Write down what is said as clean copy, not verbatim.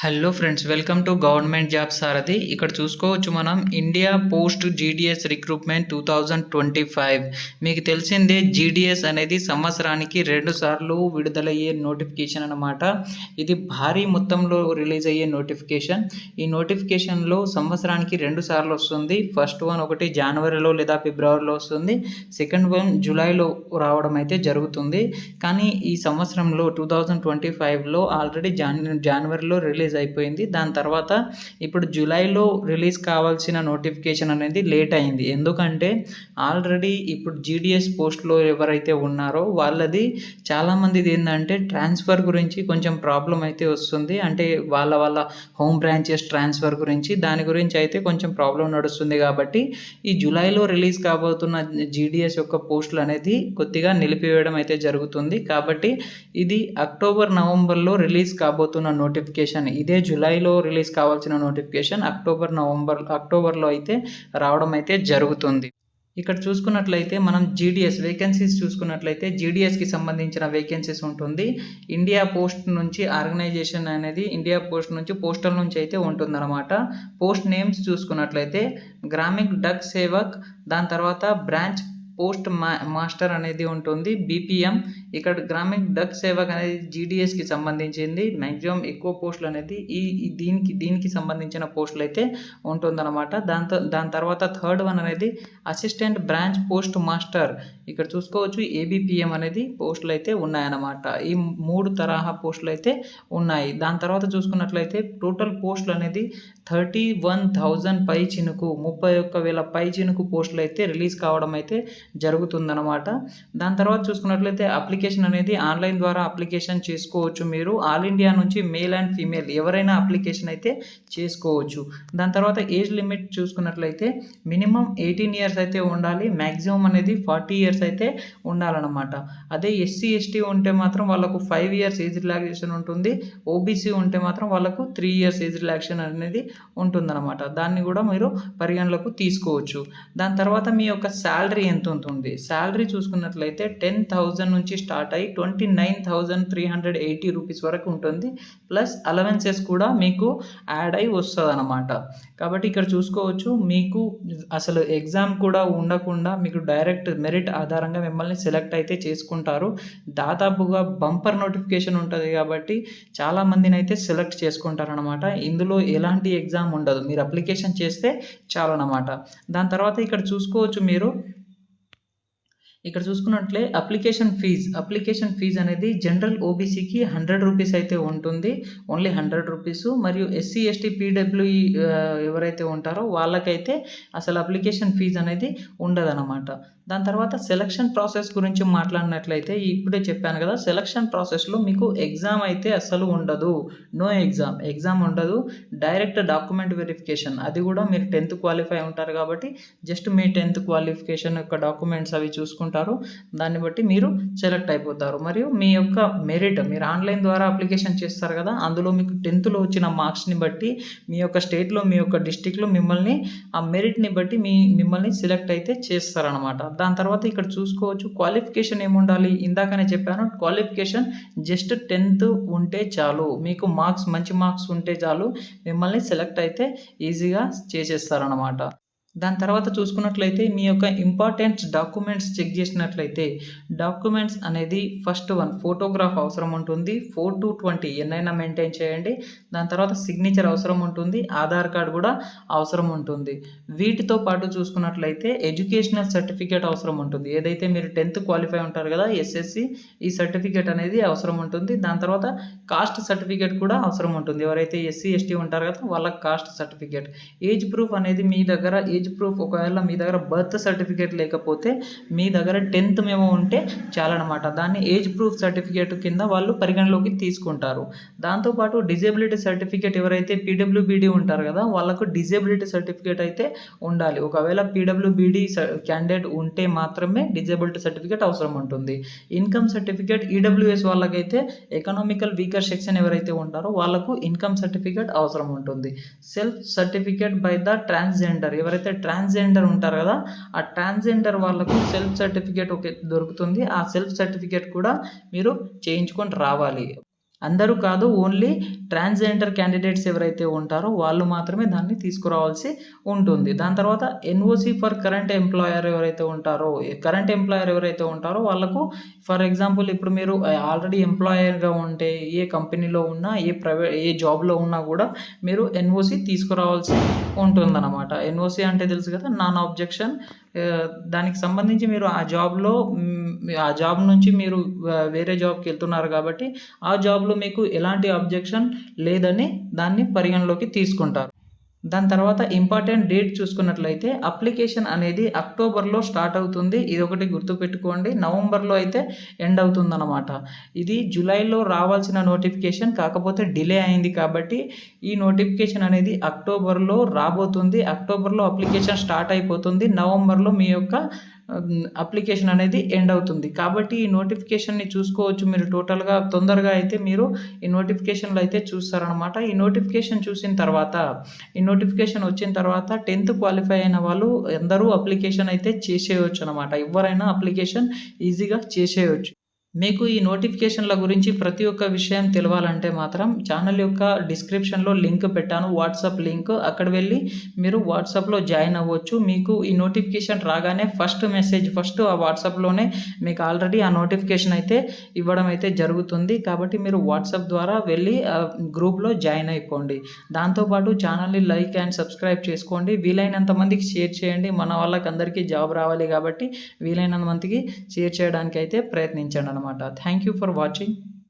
Hello friends, welcome to government job Sarathi. ఇక్కడ చూసుకోవచ్చు మనం ఇండియా పోస్ట్ జీడిఎస్ రిక్రూట్మెంట్ 2025. మీకు తెలిసిందే జీడిఎస్ అనేది సంవత్సరానికి 2 సార్లు విడుదలయ్యే నోటిఫికేషన్ అన్నమాట. ఇది భారీ మొత్తంలో రిలీజ్ అయ్యే నోటిఫికేషన్. ఈ నోటిఫికేషన్లో సంవత్సరానికి 2 సార్లు వస్తుంది. ఫస్ట్ వన్ ఒకటి జనవరిలో లేదా ఫిబ్రవరిలో వస్తుంది. సెకండ్ వన్ జూలైలో రావడం అయితే జరుగుతుంది. కానీ ఈ సంవత్సరంలో 2025లో ఆల్రెడీ జనవరిలో రిలీజ్ అయిపోయింది. దాని తర్వాత ఇప్పుడు జూలైలో రిలీజ్ కావాల్సిన నోటిఫికేషన్ అనేది లేట్ అయింది. ఎందుకంటే ఆల్రెడీ ఇప్పుడు జీడిఎస్ పోస్ట్లో ఎవరైతే ఉన్నారో వాళ్ళది చాలామందిది ఏంటంటే ట్రాన్స్ఫర్ గురించి కొంచెం ప్రాబ్లం అయితే వస్తుంది. అంటే వాళ్ళ హోమ్ బ్రాంచెస్ ట్రాన్స్ఫర్ గురించి దాని గురించి అయితే కొంచెం ప్రాబ్లం నడుస్తుంది. కాబట్టి ఈ జూలైలో రిలీజ్ కాబోతున్న జీడిఎస్ యొక్క పోస్టులు అనేది కొద్దిగా నిలిపివేయడం అయితే జరుగుతుంది. కాబట్టి ఇది అక్టోబర్ నవంబర్లో రిలీజ్ కాబోతున్న నోటిఫికేషన్. ఇదే జూలైలో రిలీజ్ కావాల్సిన నోటిఫికేషన్ అక్టోబర్లో అయితే రావడం అయితే జరుగుతుంది. ఇక్కడ చూసుకున్నట్లయితే మనం జీడిఎస్ వేకెన్సీస్ చూసుకున్నట్లయితే జీడిఎస్కి సంబంధించిన వేకెన్సీస్ ఉంటుంది. ఇండియా పోస్ట్ నుంచి ఆర్గనైజేషన్ అనేది ఇండియా పోస్ట్ నుంచి పోస్టల్ నుంచి అయితే ఉంటుందన్నమాట. పోస్ట్ నేమ్స్ చూసుకున్నట్లయితే గ్రామిక్ డక్ సేవక్, దాని తర్వాత బ్రాంచ్ పోస్ట్ మాస్టర్ అనేది ఉంటుంది. బీపీఎం ఇక్కడ గ్రామిక్ డక్ సేవక్ అనేది జీడిఎస్కి సంబంధించింది. మ్యాక్సిమం ఎక్కువ పోస్టులు అనేది దీనికి సంబంధించిన పోస్టులు అయితే ఉంటుందన్నమాట. దాని తర్వాత థర్డ్ వన్ అనేది అసిస్టెంట్ బ్రాంచ్ పోస్ట్ మాస్టర్. ఇక్కడ చూసుకోవచ్చు ఏబిపిఎం అనేది పోస్టులు అయితే ఉన్నాయన్నమాట. ఈ 3 తరహా పోస్టులు అయితే ఉన్నాయి. దాని తర్వాత చూసుకున్నట్లయితే టోటల్ పోస్టులు అనేది 31,000 పై చినుకు 31,000 పై చినుకు పోస్టులు అయితే రిలీజ్ కావడం అయితే జరుగుతుందన్నమాట. దాని తర్వాత చూసుకున్నట్లయితే అప్లికేషన్ అనేది ఆన్లైన్ ద్వారా అప్లికేషన్ చేసుకోవచ్చు. మీరు ఆల్ ఇండియా నుంచి మేల్ అండ్ ఫీమేల్ ఎవరైనా అప్లికేషన్ అయితే చేసుకోవచ్చు. దాని తర్వాత ఏజ్ లిమిట్ చూసుకున్నట్లయితే మినిమం 18 ఇయర్స్ అయితే ఉండాలి. మ్యాక్సిమం అనేది 40 ఇయర్స్ అయితే ఉండాలన్నమాట. అదే ఎస్సీ ఎస్టీ ఉంటే మాత్రం వాళ్ళకు 5 ఇయర్స్ ఏజ్ రిలాక్సేషన్ ఉంటుంది. ఓబీసీ ఉంటే మాత్రం వాళ్ళకు 3 ఇయర్స్ ఏజ్ రిలాక్సేషన్ అనేది ఉంటుందన్నమాట. దాన్ని కూడా మీరు పరిగణలోకి తీసుకోవచ్చు. దాని తర్వాత మీ యొక్క శాలరీ ఎంత ఉంటుంది? శాలరీ చూసుకున్నట్లయితే 10,000 నుంచి స్టార్ట్ అయ్యి 29,380 రూపీస్ వరకు ఉంటుంది. ప్లస్ అలవెన్సెస్ కూడా మీకు యాడ్ అయి వస్తుంది అనమాట. కాబట్టి ఇక్కడ చూసుకోవచ్చు మీకు అసలు ఎగ్జామ్ కూడా ఉండకుండా మీకు డైరెక్ట్ మెరిట్ ఆధారంగా మిమ్మల్ని సెలెక్ట్ అయితే చేసుకుంటారు. దాదాపుగా బంపర్ నోటిఫికేషన్ ఉంటుంది కాబట్టి చాలామందిని అయితే సెలెక్ట్ చేసుకుంటారనమాట. ఇందులో ఎలాంటి ఎగ్జామ్ ఉండదు, మీరు అప్లికేషన్ చేస్తే చాలన్నమాట. దాని తర్వాత ఇక్కడ చూసుకోవచ్చు మీరు ఇక్కడ చూసుకున్నట్లే అప్లికేషన్ ఫీజ్ అనేది జనరల్ ఓబీసీకి 100 రూపీస్ అయితే ఉంటుంది. Only 100 rupees. మరియు ఎస్సీ ఎస్టీ పీడబ్ల్యూఈ ఎవరైతే ఉంటారో వాళ్ళకైతే అసలు అప్లికేషన్ ఫీజ్ అనేది ఉండదన్నమాట. దాని తర్వాత సెలక్షన్ ప్రాసెస్ గురించి మాట్లాడినట్లయితే ఇప్పుడే చెప్పాను కదా, సెలక్షన్ ప్రాసెస్లో మీకు ఎగ్జామ్ అయితే అసలు ఉండదు. నో ఎగ్జామ్ ఉండదు. Direct document verification. అది కూడా మీరు 10th క్వాలిఫై ఉంటారు కాబట్టి జస్ట్ మీ 10th క్వాలిఫికేషన్ యొక్క డాక్యుమెంట్స్ అవి చూసుకుంటారు. దాన్ని బట్టి మీరు సెలెక్ట్ అయిపోతారు. మరియు మీ యొక్క మెరిట్, మీరు ఆన్లైన్ ద్వారా అప్లికేషన్ చేస్తారు కదా, అందులో మీకు 10thలో వచ్చిన మార్క్స్ని బట్టి మీ యొక్క స్టేట్లో మీ యొక్క డిస్టిక్లో మిమ్మల్ని ఆ మెరిట్ని బట్టి మిమ్మల్ని సెలెక్ట్ అయితే చేస్తారనమాట. దాని తర్వాత ఇక్కడ చూసుకోవచ్చు క్వాలిఫికేషన్ ఏముండాలి. ఇందాకనే చెప్పాను, క్వాలిఫికేషన్ జస్ట్ 10th ఉంటే చాలు. మీకు మంచి మార్క్స్ ఉంటే చాలు, మిమ్మల్ని సెలెక్ట్ అయితే ఈజీగా చేసేస్తారనమాట. దాని తర్వాత చూసుకున్నట్లయితే మీ యొక్క ఇంపార్టెంట్ డాక్యుమెంట్స్ చెక్ చేసినట్లయితే డాక్యుమెంట్స్ అనేది ఫస్ట్ వన్ ఫోటోగ్రాఫ్ అవసరం ఉంటుంది. 4:20 ఎన్నైనా మెయింటైన్ చేయండి. దాని తర్వాత సిగ్నేచర్ అవసరం ఉంటుంది. ఆధార్ కార్డ్ కూడా అవసరం ఉంటుంది. వీటితో పాటు చూసుకున్నట్లయితే ఎడ్యుకేషనల్ సర్టిఫికేట్ అవసరం ఉంటుంది. ఏదైతే మీరు 10th క్వాలిఫై ఉంటారు కదా, ఎస్ఎస్సి, ఈ సర్టిఫికేట్ అనేది అవసరం ఉంటుంది. దాని తర్వాత కాస్ట్ సర్టిఫికేట్ కూడా అవసరం ఉంటుంది. ఎవరైతే ఎస్సీ ఎస్టీ ఉంటారు కదా వాళ్ళకి కాస్ట్ సర్టిఫికేట్. ఏజ్ ప్రూఫ్ అనేది మీ దగ్గర ప్రూఫ్, ఒకవేళ మీ దగ్గర బర్త్ సర్టిఫికేట్ లేకపోతే మీ దగ్గర 10th మెమో ఉంటే చాలన్నమాట. దాన్ని ఏజ్ ప్రూఫ్ సర్టిఫికేట్ కింద వాళ్ళు పరిగణలోకి తీసుకుంటారు. దాంతోపాటు డిజేబిలిటీ సర్టిఫికేట్, ఎవరైతే పీడబ్ల్యూబీడీ ఉంటారు కదా వాళ్ళకు డిజేబిలిటీ సర్టిఫికేట్ అయితే ఉండాలి. ఒకవేళ పీడబ్ల్యూబీడీ క్యాండిడేట్ ఉంటే మాత్రమే డిజేబిలిటీ సర్టిఫికేట్ అవసరం ఉంటుంది. ఇన్కమ్ సర్టిఫికేట్ ఈడబ్ల్యూఎస్ వాళ్ళకైతే ఎకనామికల్ వీకర్ సెక్షన్ ఎవరైతే ఉంటారో వాళ్ళకు ఇన్కమ్ సర్టిఫికేట్ అవసరం ఉంటుంది. Self certificate by the transgender, ఎవరైతే ట్రాన్స్జెండర్ ఉంటారు కదా ఆ ట్రాన్స్జెండర్ వాళ్ళకు సెల్ఫ్ సర్టిఫికేట్ దొరుకుతుంది. ఆ సెల్ఫ్ సర్టిఫికేట్ కూడా మీరు చేయించుకొని రావాలి. అందరూ కాదు, ఓన్లీ ట్రాన్స్‌జెండర్ క్యాండిడేట్స్ ఎవరైతే ఉంటారో వాళ్ళు మాత్రమే దాన్ని తీసుకురావాల్సి ఉంటుంది. దాని తర్వాత ఎన్ఓసీ ఫర్ కరెంట్ ఎంప్లాయర్ ఎవరైతే ఉంటారో వాళ్ళకు ఫర్ ఎగ్జాంపుల్ ఇప్పుడు మీరు ఆల్రెడీ ఎంప్లాయర్‌గా ఉంటే ఏ కంపెనీలో ఉన్నా, ఏ జాబ్‌లో ఉన్నా కూడా మీరు ఎన్ఓసీ తీసుకురావాల్సి ఉంటుందన్నమాట. ఎన్ఓసీ అంటే తెలుసు కదా, నాన్ ఆబ్జెక్షన్. దానికి సంబంధించి మీరు ఆ జాబ్ నుంచి మీరు వేరే జాబ్‌కి వెళ్తున్నారు కాబట్టి ఆ జాబ్‌లో మీకు ఎలాంటి అబ్జెక్షన్ లేదని దాన్ని పరిగణలోకి తీసుకుంటారు. దాని తర్వాత ఇంపార్టెంట్ డేట్ చూసుకున్నట్లయితే అప్లికేషన్ అనేది అక్టోబర్‌లో స్టార్ట్ అవుతుంది. ఇదొకటి గుర్తుపెట్టుకోండి. నవంబర్‌లో అయితే ఎండ్ అవుతుందన్నమాట. ఇది జూలైలో రావాల్సిన నోటిఫికేషన్ కాకపోతే డిలే అయింది కాబట్టి ఈ నోటిఫికేషన్ అనేది అక్టోబర్‌లో రాబోతుంది. అక్టోబర్‌లో అప్లికేషన్ స్టార్ట్ అయిపోతుంది. నవంబర్‌లో మీ యొక్క అప్లికేషన్ అనేది ఎండ్ అవుతుంది. కాబట్టి ఈ నోటిఫికేషన్‌ని చూసుకోవచ్చు మీరు టోటల్‌గా తొందరగా అయితే మీరు ఈ నోటిఫికేషన్‌లో అయితే చూస్తారనమాట. ఈ నోటిఫికేషన్ వచ్చిన తర్వాత 10th క్వాలిఫై అయిన వాళ్ళు అందరూ అప్లికేషన్ అయితే చేసేయొచ్చు అనమాట. ఎవరైనా అప్లికేషన్ ఈజీగా చేసేయొచ్చు. మీకు ఈ నోటిఫికేషన్ల గురించి ప్రతి ఒక్క విషయం తెలవాలంటే మాత్రం ఛానల్ యొక్క డిస్క్రిప్షన్‌లో లింక్ పెట్టాను, వాట్సాప్ లింక్. అక్కడ వెళ్ళి మీరు వాట్సాప్‌లో జాయిన్ అవ్వచ్చు. మీకు ఈ నోటిఫికేషన్ రాగానే ఫస్ట్ ఆ వాట్సాప్‌లోనే మీకు ఆల్రెడీ ఆ నోటిఫికేషన్ అయితే ఇవ్వడం అయితే జరుగుతుంది. కాబట్టి మీరు వాట్సాప్ ద్వారా వెళ్ళి గ్రూప్‌లో జాయిన్ అయిపోండి. దాంతోపాటు ఛానల్‌ని లైక్ అండ్ సబ్స్క్రైబ్ చేసుకోండి. వీలైనంత మందికి షేర్ చేయండి. మన వాళ్ళకందరికీ జాబ్ రావాలి కాబట్టి వీలైనంత మందికి షేర్ చేయడానికి అయితే ప్రయత్నించండి అన్నమాట. Thank you for watching.